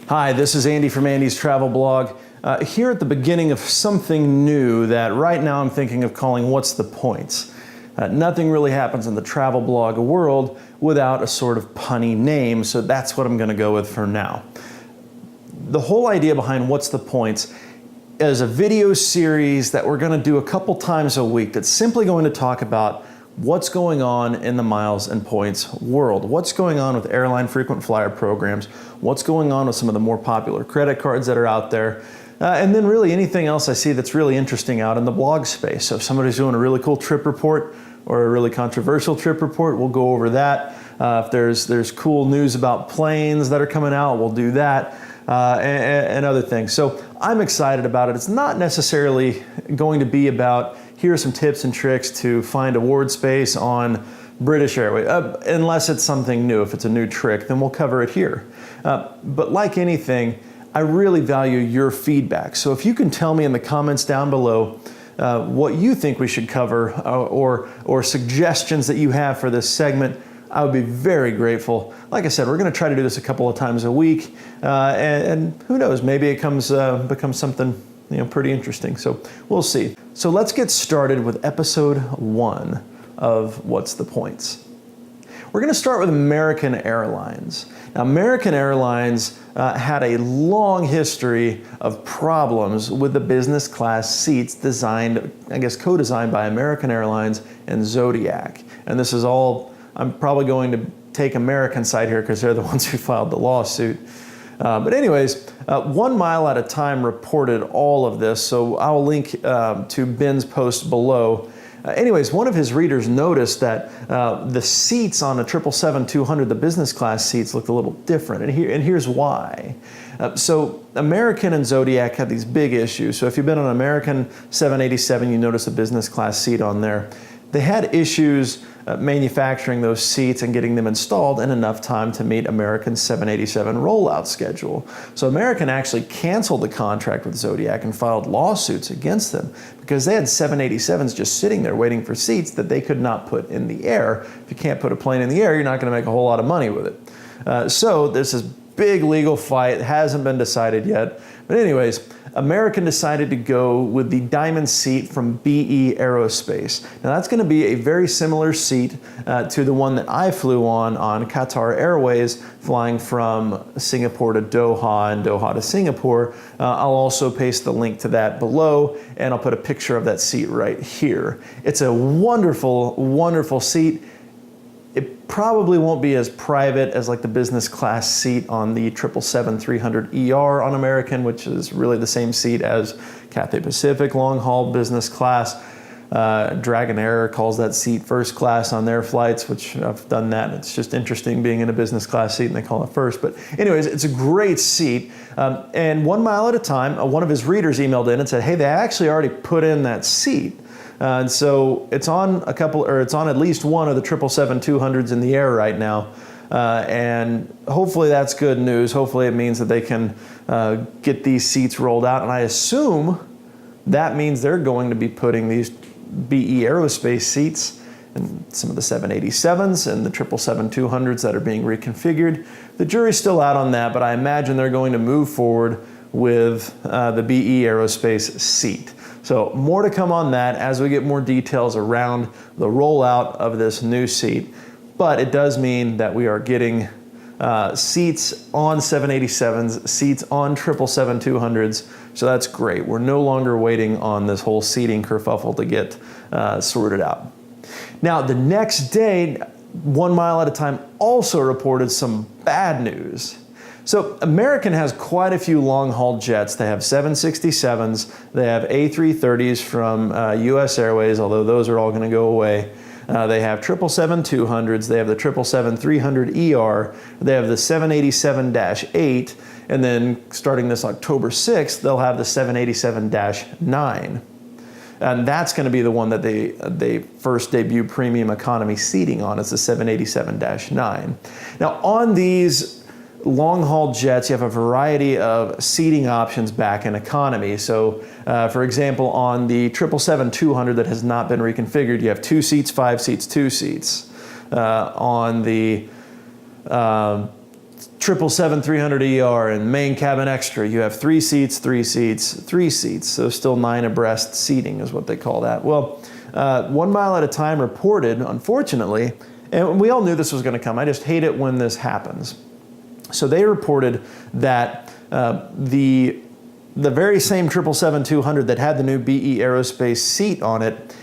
Hi, this is Andy from Andy's Travel Blog. Here at the beginning of something new that right now I'm thinking of calling What's the Points? Nothing really happens in the travel blog world without a sort of punny name, so that's what I'm going to go with for now. The whole idea behind What's the Points is a video series that we're going to do a couple times a week that's simply going to talk about what's going on in the miles and points world. What's going on with airline frequent flyer programs? What's going on with some of the more popular credit cards that are out there? And then really anything else I see that's really interesting out in the blog space. So if somebody's doing a really cool trip report or a really controversial trip report, we'll go over that. If there's cool news about planes that are coming out, we'll do that. And other things. So I'm excited about it. It's not necessarily going to be about here are some tips and tricks to find award space on British Airways, unless it's something new. If it's a new trick, then we'll cover it here. But like anything, I really value your feedback. So if you can tell me in the comments down below what you think we should cover or suggestions that you have for this segment, I would be very grateful. Like I said, we're going to try to do this a couple of times a week, and who knows, maybe it becomes something pretty interesting. So we'll see. So let's get started with episode 1 of What's the Points? We're going to start with American Airlines. Now, American Airlines had a long history of problems with the business class seats designed, I guess, co-designed by American Airlines and Zodiac. And this is all, I'm probably going to take American side here because they're the ones who filed the lawsuit. But anyways, 1 Mile at a Time reported all of this, so I'll link to Ben's post below. Anyways, one of his readers noticed that the seats on a 777-200, the business class seats, looked a little different, and here's why. So American and Zodiac had these big issues. So if you've been on an American 787, you notice a business class seat on there. They had issues manufacturing those seats and getting them installed in enough time to meet American's 787 rollout schedule. So American actually canceled the contract with Zodiac and filed lawsuits against them because they had 787s just sitting there waiting for seats that they could not put in the air. If you can't put a plane in the air, you're not going to make a whole lot of money with it. So there's this big legal fight. It hasn't been decided yet. But anyways, American decided to go with the diamond seat from BE Aerospace. Now that's going to be a very similar seat to the one that I flew on Qatar Airways, flying from Singapore to Doha and Doha to Singapore. I'll also paste the link to that below, and I'll put a picture of that seat right here. It's a wonderful, wonderful seat. It probably won't be as private as like the business class seat on the 777-300ER on American, which is really the same seat as Cathay Pacific long haul business class. Dragonair calls that seat first class on their flights, which I've done that. It's just interesting being in a business class seat and they call it first. But anyways, it's a great seat. And 1 Mile at a Time, one of his readers emailed in and said, hey, they actually already put in that seat. And so it's on it's on at least one of the 777-200s in the air right now. And hopefully that's good news. Hopefully it means that they can get these seats rolled out. And I assume that means they're going to be putting these BE Aerospace seats in some of the 787s and the 777-200s that are being reconfigured. The jury's still out on that, but I imagine they're going to move forward with the BE Aerospace seat. So more to come on that as we get more details around the rollout of this new seat. But it does mean that we are getting seats on 787s, seats on 777-200s. So that's great. We're no longer waiting on this whole seating kerfuffle to get sorted out. Now, the next day, 1 Mile at a Time also reported some bad news. So American has quite a few long-haul jets. They have 767s, they have A330s from US Airways, although those are all going to go away. They have 777-200s, they have the 777-300ER, they have the 787-8, and then starting this October 6th, they'll have the 787-9. And that's going to be the one that they first debut premium economy seating on. It's the 787-9. Now on these long-haul jets, you have a variety of seating options back in economy. So, for example, on the 777-200 that has not been reconfigured, you have 2 seats, 5 seats, 2 seats. On the 777-300ER and main cabin extra, you have 3 seats, 3 seats, 3 seats. So still 9 abreast seating is what they call that. Well, 1 Mile at a Time reported, unfortunately, and we all knew this was going to come. I just hate it when this happens. So they reported that the very same 777-200 that had the new BE Aerospace seat on it,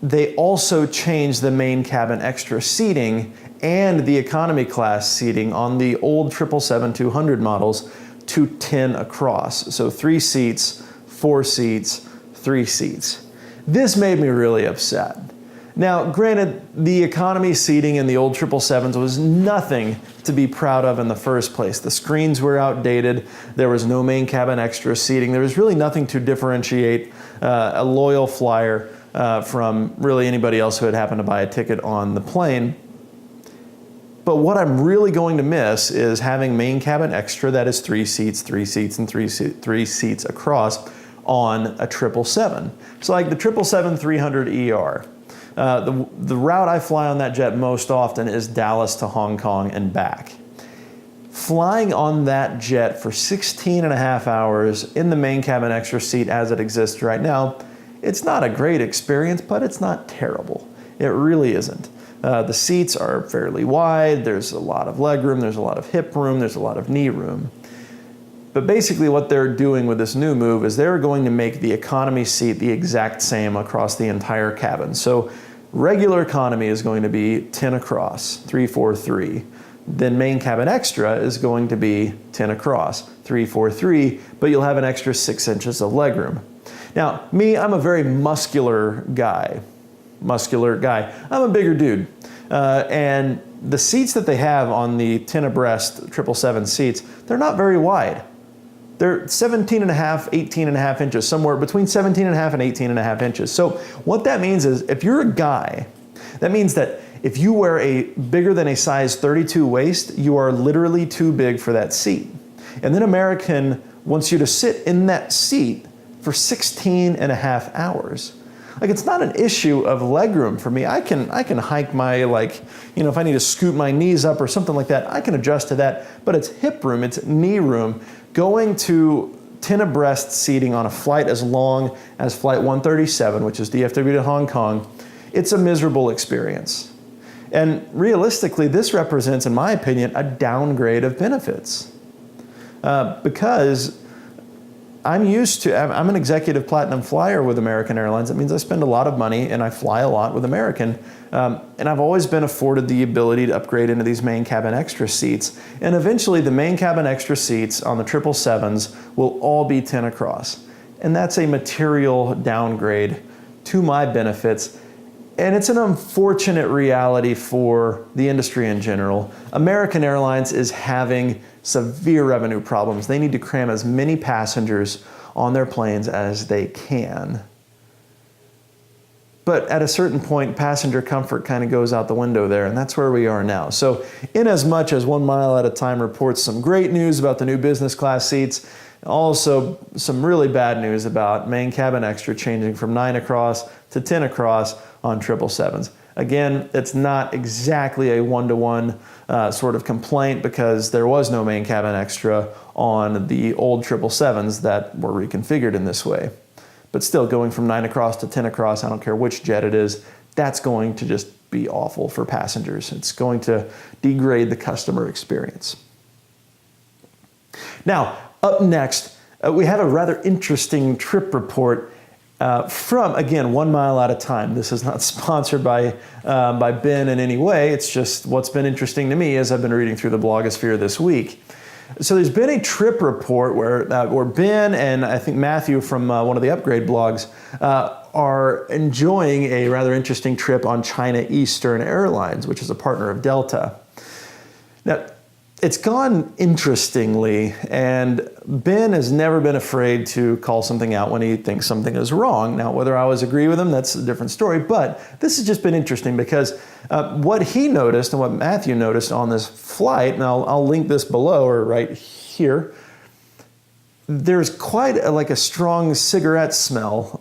they also changed the main cabin extra seating and the economy class seating on the old 777-200 models to 10 across. So 3 seats, 4 seats, 3 seats. This made me really upset. Now, granted, the economy seating in the old 777s was nothing to be proud of in the first place. The screens were outdated. There was no main cabin extra seating. There was really nothing to differentiate a loyal flyer from really anybody else who had happened to buy a ticket on the plane. But what I'm really going to miss is having main cabin extra that is 3 seats, 3 seats, and 3 seats across on a 777. So like the 777-300ER. The route I fly on that jet most often is Dallas to Hong Kong and back. Flying on that jet for 16 and a half hours in the main cabin extra seat as it exists right now, it's not a great experience, but it's not terrible. It really isn't. The seats are fairly wide, there's a lot of leg room, there's a lot of hip room, there's a lot of knee room. But basically what they're doing with this new move is they're going to make the economy seat the exact same across the entire cabin. So regular economy is going to be 10 across, 3, 4, 3. Then main cabin extra is going to be 10 across, 3, 4, 3, but you'll have an extra 6 inches of legroom. Now, me, I'm a very muscular guy. I'm a bigger dude. And the seats that they have on the 10 abreast 777 seats, they're not very wide. They're 17 and a half, 18 and a half inches, somewhere between 17 and a half and 18 and a half inches. So what that means is if you're a guy, that means that if you wear a bigger than a size 32 waist, you are literally too big for that seat. And then American wants you to sit in that seat for 16 and a half hours. Like, it's not an issue of legroom for me. I can hike my, if I need to scoot my knees up or something like that, I can adjust to that. But it's hip room, it's knee room. Going to 10 abreast seating on a flight as long as Flight 137, which is DFW to Hong Kong, it's a miserable experience. And realistically, this represents, in my opinion, a downgrade of benefits. Because I'm an executive platinum flyer with American Airlines. That means I spend a lot of money and I fly a lot with American. And I've always been afforded the ability to upgrade into these main cabin extra seats. And eventually the main cabin extra seats on the 777s will all be 10 across. And that's a material downgrade to my benefits. And it's an unfortunate reality for the industry in general. American Airlines is having severe revenue problems. They need to cram as many passengers on their planes as they can. But at a certain point, passenger comfort kind of goes out the window there, and that's where we are now. So in as much as 1 Mile at a Time reports some great news about the new business class seats, also some really bad news about main cabin extra changing from 9 across to 10 across on 777s. Again, it's not exactly a one-to-one sort of complaint because there was no main cabin extra on the old 777s that were reconfigured in this way. But still, going from 9 across to 10 across, I don't care which jet it is, that's going to just be awful for passengers. It's going to degrade the customer experience. Now, up next, we have a rather interesting trip report from, again, 1 Mile at a Time. This is not sponsored by Ben in any way. It's just what's been interesting to me as I've been reading through the blogosphere this week. So there's been a trip report where Ben and I think Matthew from one of the Upgrade blogs are enjoying a rather interesting trip on China Eastern Airlines, which is a partner of Delta. Now, it's gone interestingly, and Ben has never been afraid to call something out when he thinks something is wrong. Now, whether I always agree with him, that's a different story, but this has just been interesting because what he noticed and what Matthew noticed on this flight, and I'll link this below or right here, there's quite a strong cigarette smell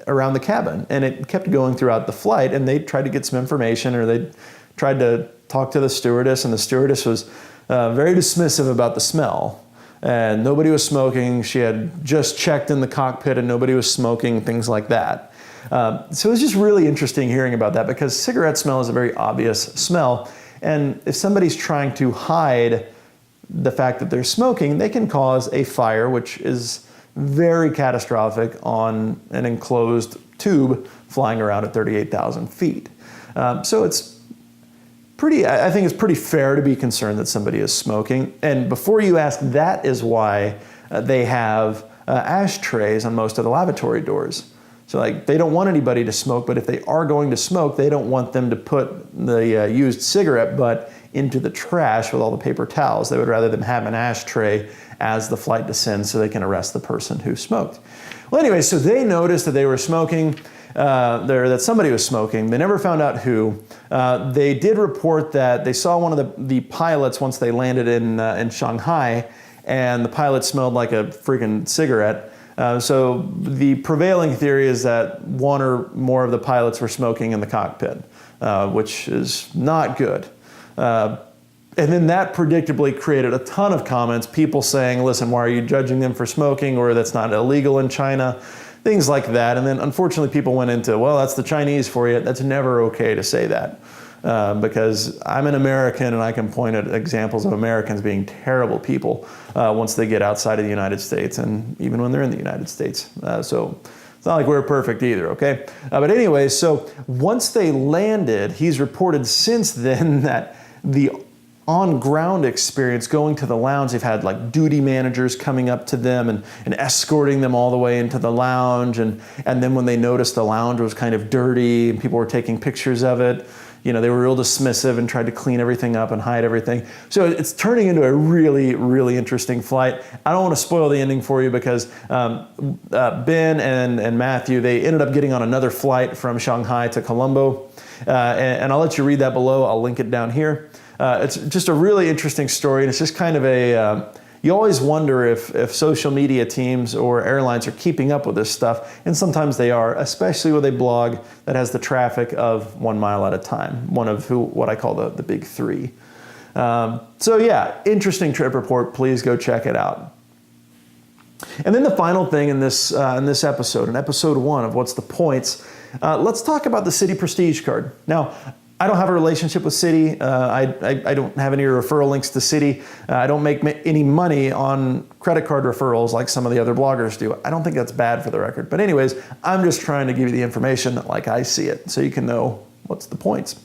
around the cabin, and it kept going throughout the flight, and they tried to get some information or they tried to talk to the stewardess, and the stewardess was very dismissive about the smell. And nobody was smoking. She had just checked in the cockpit and nobody was smoking, things like that. So it was just really interesting hearing about that, because cigarette smell is a very obvious smell. And if somebody's trying to hide the fact that they're smoking, they can cause a fire, which is very catastrophic on an enclosed tube flying around at 38,000 feet. So it's I think it's pretty fair to be concerned that somebody is smoking. And before you ask, that is why they have ashtrays on most of the lavatory doors. So like, they don't want anybody to smoke, but if they are going to smoke, they don't want them to put the used cigarette butt into the trash with all the paper towels. They would rather them have an ashtray as the flight descends so they can arrest the person who smoked. Well, anyway, so they noticed that they were smoking, that somebody was smoking. They never found out who. They did report that they saw one of the pilots once they landed in Shanghai, and the pilot smelled like a freaking cigarette. So the prevailing theory is that one or more of the pilots were smoking in the cockpit, which is not good. And then that predictably created a ton of comments, people saying, listen, why are you judging them for smoking, or that's not illegal in China, things like that. And then unfortunately people went into, well, that's the Chinese for you. That's never okay to say that, because I'm an American and I can point at examples of Americans being terrible people once they get outside of the United States, and even when they're in the United States. So it's not like we're perfect either, okay? But anyway, so once they landed, he's reported since then that the on-ground experience going to the lounge, they've had like duty managers coming up to them and escorting them all the way into the lounge. And then when they noticed the lounge was kind of dirty and people were taking pictures of it, you know, they were real dismissive and tried to clean everything up and hide everything. So it's turning into a really, really interesting flight. I don't want to spoil the ending for you, because Ben and Matthew, they ended up getting on another flight from Shanghai to Colombo. And I'll let you read that below. I'll link it down here. It's just a really interesting story, and it's just kind of you always wonder if social media teams or airlines are keeping up with this stuff, and sometimes they are, especially with a blog that has the traffic of 1 mile at a time, one of what I call the big three. So yeah, interesting trip report. Please go check it out. And then the final thing in this episode, in episode 1 of What's the Points, let's talk about the Citi Prestige card. Now, I don't have a relationship with Citi. I don't have any referral links to Citi. I don't make any money on credit card referrals like some of the other bloggers do. I don't think that's bad, for the record. But anyways, I'm just trying to give you the information like I see it, so you can know what's the points.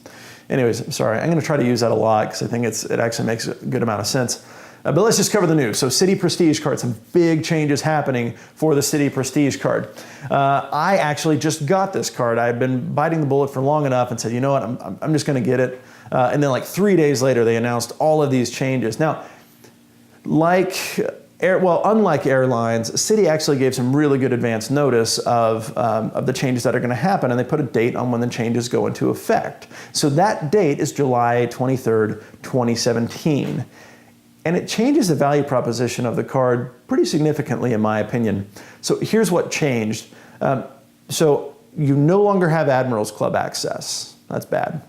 Anyways, sorry, I'm gonna try to use that a lot because I think it actually makes a good amount of sense. But let's just cover the news. So Citi Prestige card, some big changes happening for the Citi Prestige card. I actually just got this card. I had been biting the bullet for long enough and said, you know what, I'm just gonna get it. And then like 3 days later, they announced all of these changes. Now, unlike airlines, Citi actually gave some really good advance notice of the changes that are gonna happen, and they put a date on when the changes go into effect. So that date is July 23rd, 2017. And it changes the value proposition of the card pretty significantly, in my opinion. So here's what changed. So you no longer have Admirals Club access. That's bad.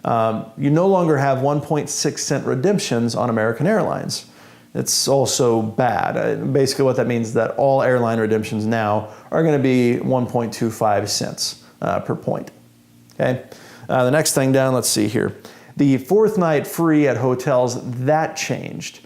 You no longer have 1.6 cent redemptions on American Airlines. It's also bad. Basically what that means is that all airline redemptions now are going to be 1.25 cents per point. Okay. The next thing down, let's see here. The 4th night free at hotels, that changed.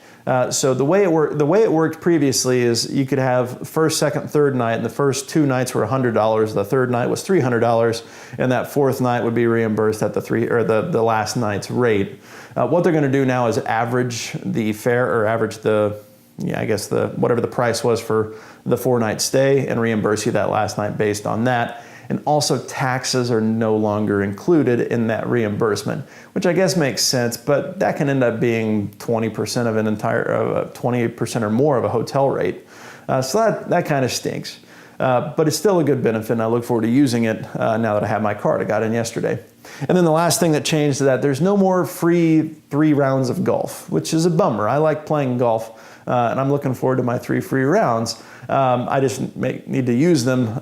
So the way it worked previously is you could have first, second, third night, and the first 2 nights were $100. The third night was $300, and that 4th night would be reimbursed at the last night's rate. What they're going to do now is average the fare, or average whatever the price was for the 4-night stay, and reimburse you that last night based on that. And also taxes are no longer included in that reimbursement, which I guess makes sense, but that can end up being 20% of 20% or more of a hotel rate. So that kind of stinks. But it's still a good benefit, and I look forward to using it now that I have my card. I got in yesterday. And then the last thing that changed is that there's no more free 3 rounds of golf, which is a bummer. I like playing golf, and I'm looking forward to my 3 free rounds. I just need to use them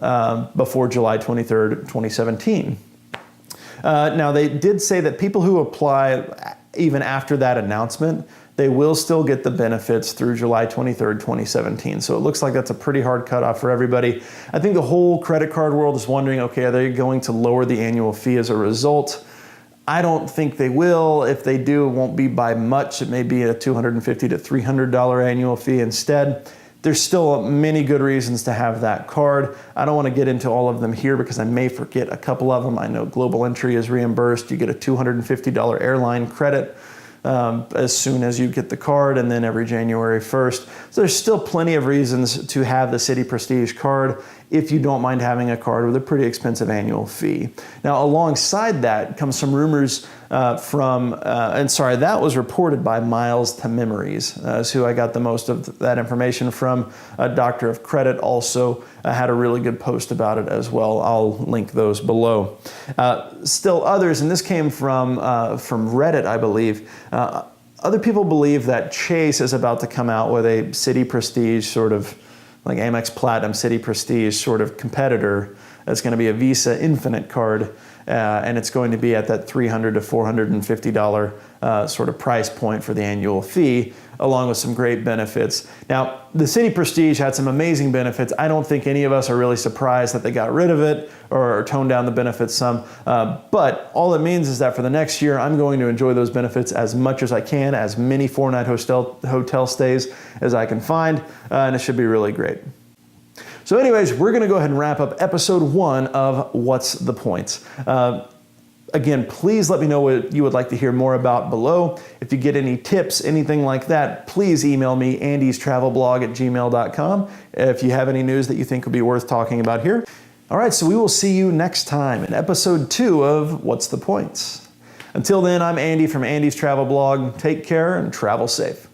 before July 23rd, 2017. Now, they did say that people who apply even after that announcement, they will still get the benefits through July 23rd, 2017. So it looks like that's a pretty hard cutoff for everybody. I think the whole credit card world is wondering, okay, are they going to lower the annual fee as a result? I don't think they will. If they do, it won't be by much. It may be a $250 to $300 annual fee instead. There's still many good reasons to have that card. I don't want to get into all of them here because I may forget a couple of them. I know Global Entry is reimbursed. You get a $250 airline credit as soon as you get the card, and then every January 1st. So there's still plenty of reasons to have the Citi Prestige card if you don't mind having a card with a pretty expensive annual fee. Now, alongside that comes some rumors that was reported by Miles to Memories, is who I got the most of that information from. A Doctor of Credit also had a really good post about it as well. I'll link those below. Still others, and this came from Reddit, I believe. Other people believe that Chase is about to come out with a Citi Prestige sort of like Amex Platinum Citi Prestige sort of competitor. That's going to be a Visa Infinite card, and it's going to be at that $300 to $450 sort of price point for the annual fee, along with some great benefits. Now, the Citi Prestige had some amazing benefits. I don't think any of us are really surprised that they got rid of it or toned down the benefits some, but all it means is that for the next year, I'm going to enjoy those benefits as much as I can, as many 4-night hotel stays as I can find, and it should be really great. So anyways, we're going to go ahead and wrap up episode 1 of What's the Points. Again, please let me know what you would like to hear more about below. If you get any tips, anything like that, please email me, andystravelblog@gmail.com, if you have any news that you think would be worth talking about here. All right, so we will see you next time in episode 2 of What's the Points. Until then, I'm Andy from Andy's Travel Blog. Take care and travel safe.